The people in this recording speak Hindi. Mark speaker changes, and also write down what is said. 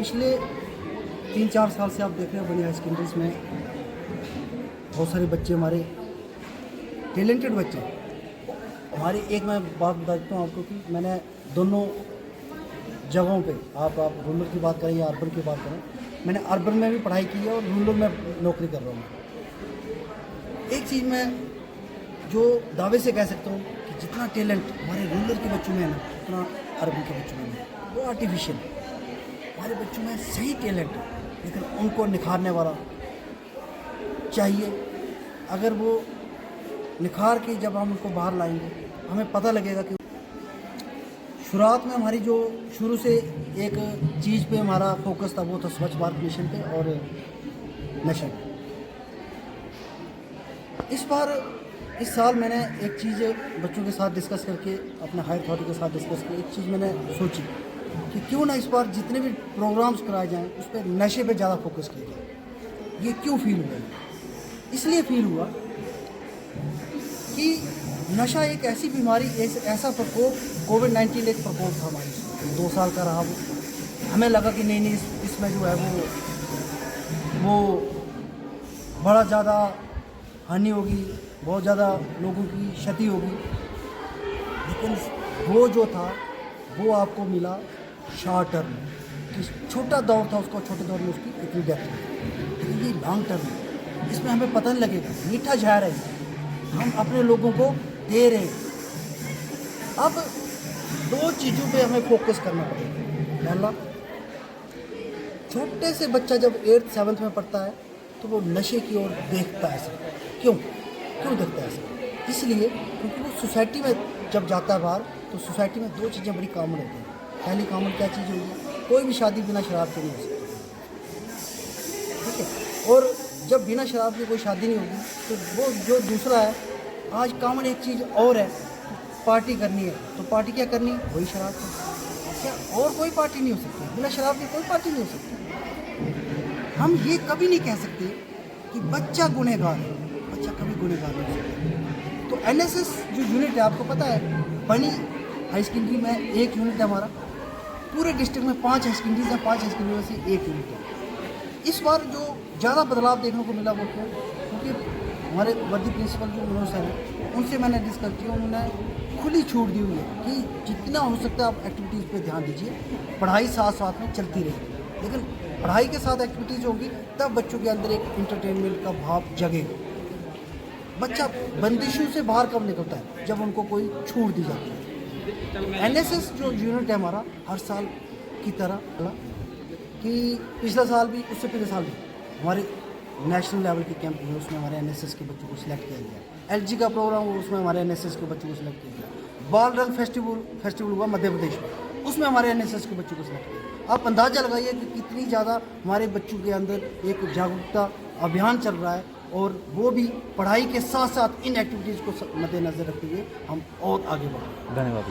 Speaker 1: पिछले 3-4 साल से आप देख रहे हो बड़ी हाई सेकेंडरीज में बहुत सारे बच्चे हमारे टैलेंटेड बच्चे हमारी। एक मैं बात बता देता हूँ आपको कि मैंने दोनों जगहों पे आप रूरल की बात करें या अर्बन की बात करें, मैंने अर्बन में भी पढ़ाई की है और रूरल में नौकरी कर रहा हूँ। एक चीज़ मैं जो दावे से कह सकता हूँ कि जितना टैलेंट हमारे रूरल के बच्चों में है ना, उतना अर्बन के बच्चों में है। वो आर्टिफिशियल हमारे बच्चों में सही टैलेंट है, लेकिन उनको निखारने वाला चाहिए। अगर वो निखार के जब हम उनको बाहर लाएंगे, हमें पता लगेगा कि शुरुआत में हमारी जो शुरू से एक चीज़ पे हमारा फोकस था, वो था स्वच्छ भारत मिशन पे और नशे पे। इस साल मैंने एक चीज़ बच्चों के साथ डिस्कस करके, अपने हायर अथॉरिटी के साथ डिस्कस करके एक चीज़ मैंने सोची कि क्यों ना इस बार जितने भी प्रोग्राम्स कराए जाएं उस पर नशे पे ज़्यादा फोकस किया जाए। ये क्यों फील हुआ? इसलिए फील हुआ कि नशा एक ऐसी बीमारी, ऐसा प्रकोप, कोविड-19 एक प्रकोप था हमारे 2 साल का रहा। वो हमें लगा कि नहीं इसमें जो है वो बड़ा ज़्यादा हानि होगी, बहुत ज़्यादा लोगों की क्षति होगी, लेकिन वो जो था वो आपको मिला शॉर्ट टर्म, कि छोटा दौर था उसका, छोटे दौर में उसकी इतनी डेथ हुई। लेकिन ये लॉन्ग टर्म, इसमें हमें पता नहीं लगेगा, मीठा जहर है, हम अपने लोगों को दे रहे हैं। अब 2 चीज़ों पे हमें फोकस करना पड़ेगा। पहला, छोटे से बच्चा जब 8th 7th में पढ़ता है तो वो नशे की ओर देखता है ऐसा। क्यों देखता है ऐसा? इसलिए क्योंकि वो सोसाइटी में जब जाता है बाहर, तो सोसाइटी में 2 चीज़ें बड़ी कॉमन होती हैं। पहली कॉमन क्या चीज़ होगी? कोई भी शादी बिना शराब के नहीं हो सकती, ठीक है? और जब बिना शराब की कोई शादी नहीं होगी तो वो जो दूसरा है, आज कॉमन एक चीज़ और है, पार्टी करनी है, तो पार्टी क्या करनी है? वही शराब की। क्या और कोई पार्टी नहीं हो सकती? बिना शराब की कोई पार्टी नहीं हो सकती। हम ये कभी नहीं कह सकते कि बच्चा गुनहगार है, बच्चा कभी गुनहगार नहीं हो सकता। तो एनएसएस जो यूनिट है, आपको पता है, बनी हाई सेकेंडरी में एक यूनिट है हमारा, पूरे डिस्ट्रिक्ट में 5 हाई सेकेंडरीज हैं, 5 हाई सेकेंडरी में से एक यूनिट है। इस बार जो ज़्यादा बदलाव देखने को मिला वो क्यों? क्योंकि हमारे वर्दी प्रिंसिपल जो मनोज सर हैं, उनसे मैंने डिस्कस किया, उन्होंने खुली छूट दी हुई है कि जितना हो सकता है आप एक्टिविटीज़ पे ध्यान दीजिए, पढ़ाई साथ साथ में चलती रहेगी, लेकिन पढ़ाई के साथ एक्टिविटीज़ होगी तब बच्चों के अंदर एक इंटरटेनमेंट का भाव जगेगा। बच्चा बंदिशों से बाहर कब निकलता है? जब उनको कोई छूट दी जाती है। एनएसएस जो यूनिट है हमारा, हर साल की तरह कि पिछला साल भी, उससे पिछले साल भी हमारे नेशनल लेवल के कैंप हुए, उसमें हमारे एनएसएस के बच्चों को सिलेक्ट किया गया। एलजी का प्रोग्राम हुआ, उसमें हमारे एनएसएस के बच्चों को सिलेक्ट किया गया। बाल रंग फेस्टिवल हुआ मध्य प्रदेश में, उसमें हमारे एनएसएस के बच्चों को सिलेक्ट किया। आप अंदाज़ा लगाइए कि कितनी ज़्यादा हमारे बच्चों के अंदर एक जागरूकता अभियान चल रहा है, और वो भी पढ़ाई के साथ साथ इन एक्टिविटीज़ को मद्देनज़र रखते हुए हम और आगे बढ़ रहे हैं।
Speaker 2: धन्यवाद।